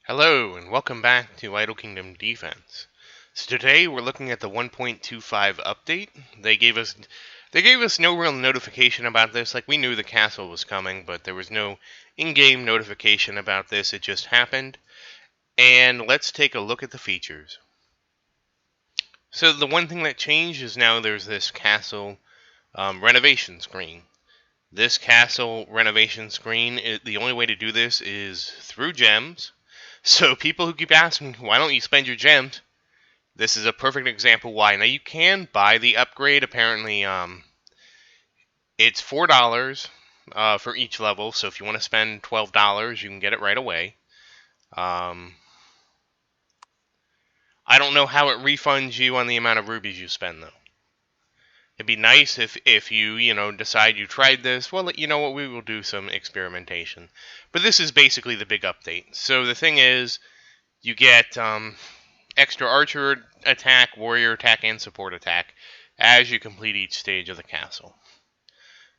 Hello, and welcome back to Idle Kingdom Defense. So today we're looking at the 1.25 update. They gave us no real notification about this. Like, we knew the castle was coming, but there was no in-game notification about this. It just happened. And let's take a look at the features. So the one thing that changed is now there's this castle renovation screen. This castle renovation screen, the only way to do this is through gems. So people who keep asking, why don't you spend your gems? This is a perfect example why. Now you can buy the upgrade. Apparently, it's $4 for each level. So if you want to spend $12, you can get it right away. I don't know how it refunds you on the amount of rubies you spend, though. It'd be nice if you decide you tried this. Well, you know what? We will do some experimentation. But this is basically the big update. So the thing is, you get extra archer attack, warrior attack, and support attack as you complete each stage of the castle.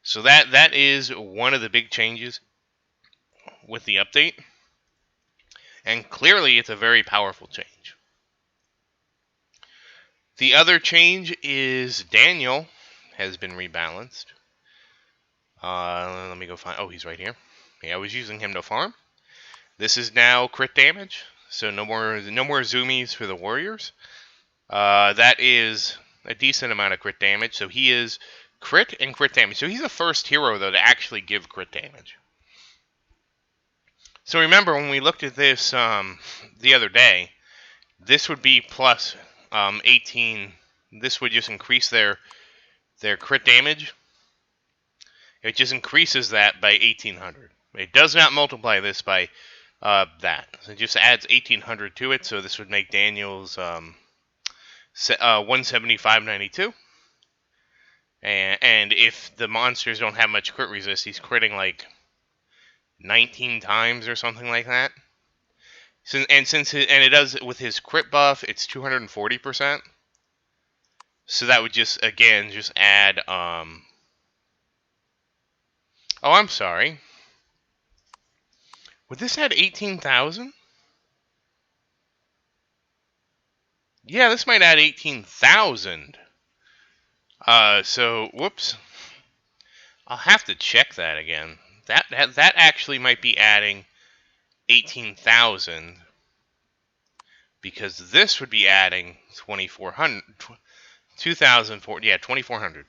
So that is one of the big changes with the update. And clearly it's a very powerful change. The other change is Daniel has been rebalanced. Let me go find... Oh, he's right here. Yeah, I was using him to farm. This is now crit damage. So no more zoomies for the warriors. That is a decent amount of crit damage. So he is crit and crit damage. So he's the first hero, though, to actually give crit damage. So remember, when we looked at this the other day, this would be plus 18. This would just increase their crit damage. It just increases that by 1,800. It does not multiply this by that. So it just adds 1,800 to it. So this would make Daniel's 175.92. And if the monsters don't have much crit resist, he's critting like 19 times or something like that. And it does with his crit buff, it's 240%. So that would just add oh, I'm sorry. Would this add 18,000? Yeah, this might add 18,000. So whoops. I'll have to check that again. That actually might be adding 18,000 because this would be adding 2,400. 2,004. Yeah, 2,400.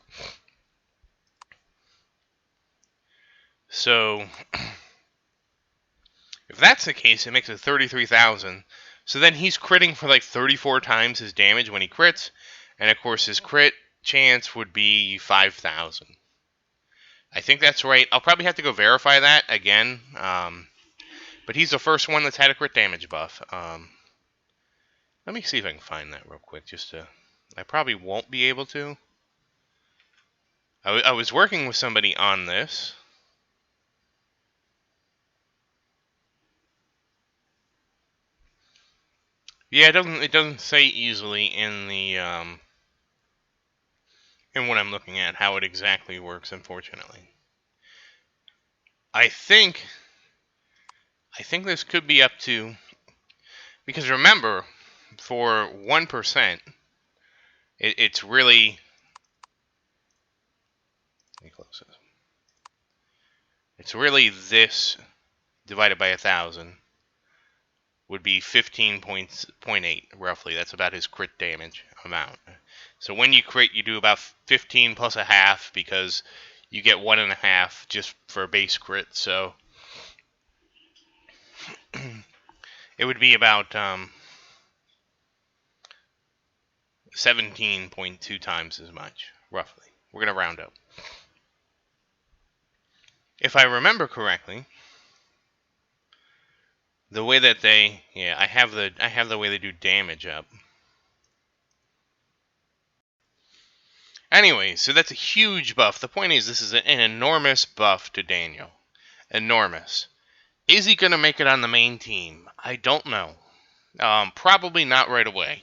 So if that's the case, it makes it 33,000. So then he's critting for like 34 times his damage when he crits, and of course his crit chance would be 5,000. I think that's right. I'll probably have to go verify that again. But he's the first one that's had a crit damage buff. Let me see if I can find that real quick. I probably won't be able to. I was working with somebody on this. Yeah, it doesn't say easily in the in what I'm looking at how it exactly works, unfortunately. I think this could be up to, because remember, for 1%, it's really, let me close this. It's really this divided by 1,000 would be 15.8 roughly. That's about his crit damage amount. So when you crit, you do about 15 plus a half because you get 1.5 just for a base crit. So it would be about 17.2 times as much, roughly. We're going to round up. If I remember correctly, the way that I have the way they do damage up. Anyway, so that's a huge buff. The point is, this is an enormous buff to Daniel. Enormous. Is he going to make it on the main team? I don't know. Probably not right away.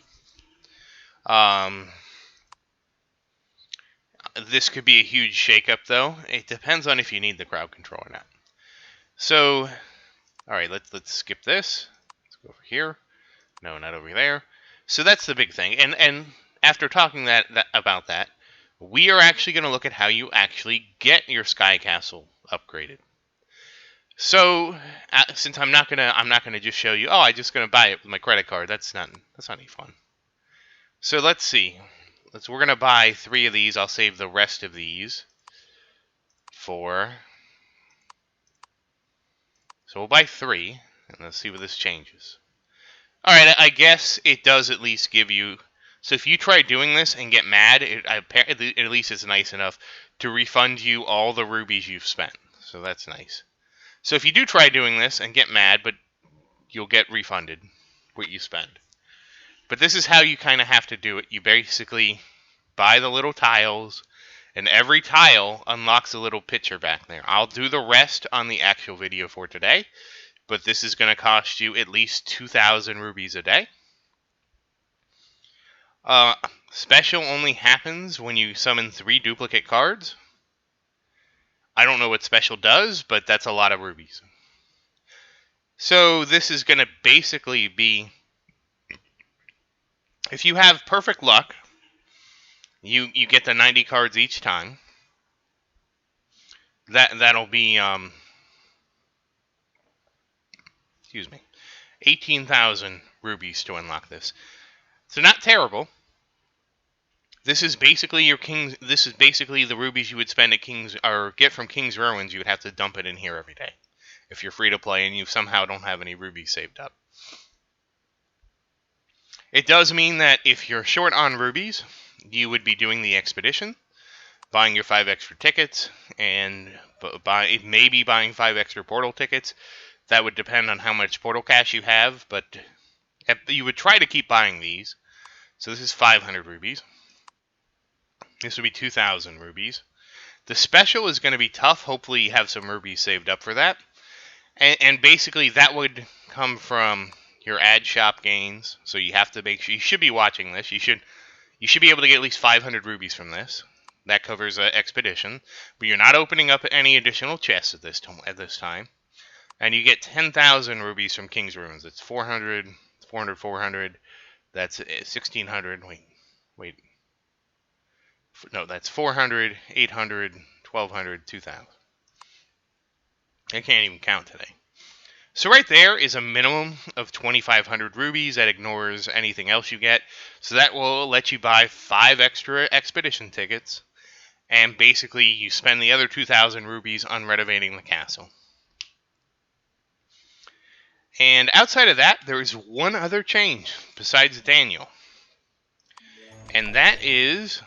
This could be a huge shakeup, though. It depends on if you need the crowd control or not. So, all right, let's skip this. Let's Over here. No, not over there. So that's the big thing. And after talking about that, we are actually going to look at how you actually get your Sky Castle upgraded. So, since I'm not gonna just show you. Oh, I'm just gonna buy it with my credit card. That's not any fun. So let's see. We're gonna buy 3 of these. I'll save the rest of these for. So we'll buy 3, and let's see what this changes. All right, I guess it does at least give you. So if you try doing this and get mad, at least it's nice enough to refund you all the rubies you've spent. So that's nice. So if you do try doing this and get mad, but you'll get refunded what you spend. But this is how you kind of have to do it. You basically buy the little tiles, and every tile unlocks a little picture back there. I'll do the rest on the actual video for today, but this is going to cost you at least 2,000 rubies a day. Special only happens when you summon 3 duplicate cards. I don't know what special does, but that's a lot of rubies. So this is going to basically be, if you have perfect luck, you get the 90 cards each time. That'll be 18,000 rubies to unlock this. So not terrible. This is basically your King's. This is basically the rubies you would spend at King's or get from King's Ruins. You would have to dump it in here every day if you're free to play and you somehow don't have any rubies saved up. It does mean that if you're short on rubies, you would be doing the expedition, buying your 5 extra tickets, and maybe buying 5 extra portal tickets. That would depend on how much portal cash you have, but you would try to keep buying these. So this is 500 rubies. This would be 2,000 rubies. The special is going to be tough. Hopefully you have some rubies saved up for that. And basically that would come from your ad shop gains. So you have to make sure, you should be watching this. You should be able to get at least 500 rubies from this. That covers expedition. But you're not opening up any additional chests at this time. And you get 10,000 rubies from King's Ruins. It's 400, 400, 400. That's 1,600. Wait. No, that's 400, 800, 1,200, 2,000. I can't even count today. So right there is a minimum of 2,500 rubies that ignores anything else you get. So that will let you buy 5 extra expedition tickets. And basically you spend the other 2,000 rubies on renovating the castle. And outside of that, there is one other change besides Daniel. And that is,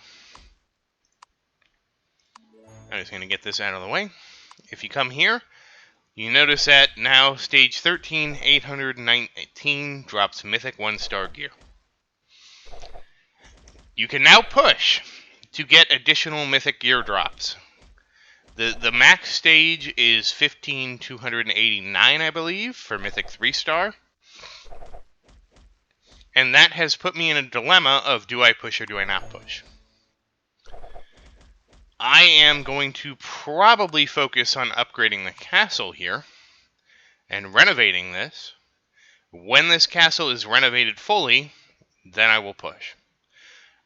I'm just going to get this out of the way. If you come here, you notice that now stage 13, 819 drops Mythic 1-star gear. You can now push to get additional Mythic gear drops. The max stage is 15,289, I believe, for Mythic 3-star. And that has put me in a dilemma of do I push or do I not push? I am going to probably focus on upgrading the castle here and renovating this. When this castle is renovated fully, then I will push.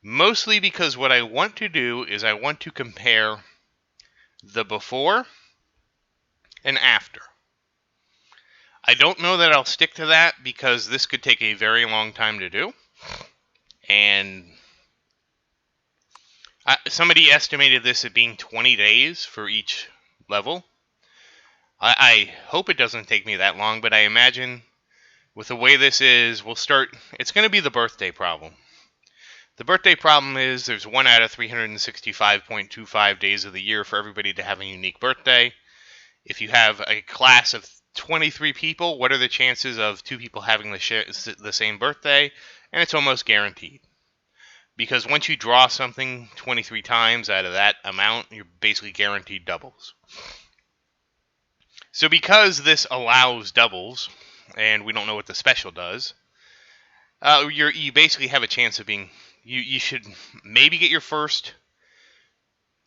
Mostly because what I want to do is I want to compare the before and after. I don't know that I'll stick to that because this could take a very long time to do. And somebody estimated this at being 20 days for each level. I hope it doesn't take me that long, but I imagine with the way this is, it's going to be the birthday problem. The birthday problem is there's 1 out of 365.25 days of the year for everybody to have a unique birthday. If you have a class of 23 people, what are the chances of 2 people having the same birthday? And it's almost guaranteed. Because once you draw something 23 times out of that amount, you're basically guaranteed doubles. So because this allows doubles, and we don't know what the special does, you basically have a chance of being... You should maybe get your first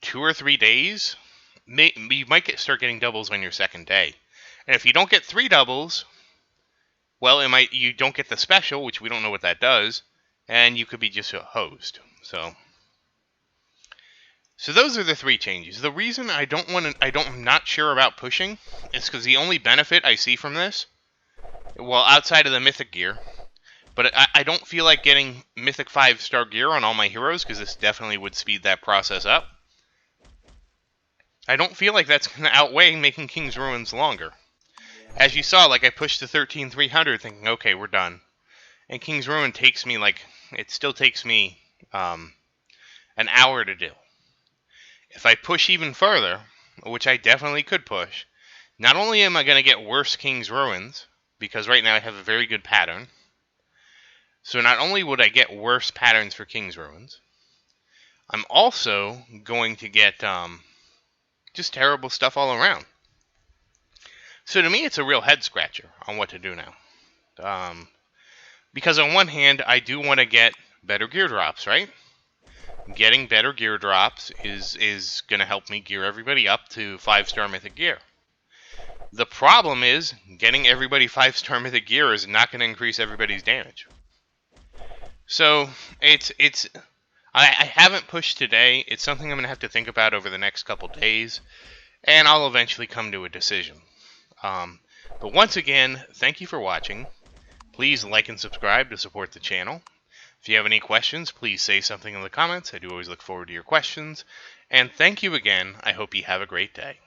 2 or 3 days. You might start getting doubles on your second day. And if you don't get 3 doubles, well, you don't get the special, which we don't know what that does, and you could be just hosed. So those are the 3 changes. The reason I'm not sure about pushing is because the only benefit I see from this, well, outside of the mythic gear, but I don't feel like getting mythic 5-star gear on all my heroes, because this definitely would speed that process up. I don't feel like that's going to outweigh making King's Ruins longer. As you saw, like, I pushed to 13,300 thinking, okay, we're done. And King's Ruin takes me, like, it still takes me an hour to do. If I push even further, which I definitely could push, not only am I going to get worse King's Ruins, because right now I have a very good pattern, so not only would I get worse patterns for King's Ruins, I'm also going to get just terrible stuff all around. So to me, it's a real head-scratcher on what to do now. Because on one hand, I do want to get better gear drops, right? Getting better gear drops is going to help me gear everybody up to 5-star mythic gear. The problem is, getting everybody 5-star mythic gear is not going to increase everybody's damage. So, I haven't pushed today. It's something I'm going to have to think about over the next couple days, and I'll eventually come to a decision. But once again, thank you for watching. Please like and subscribe to support the channel. If you have any questions, please say something in the comments. I do always look forward to your questions. And thank you again. I hope you have a great day.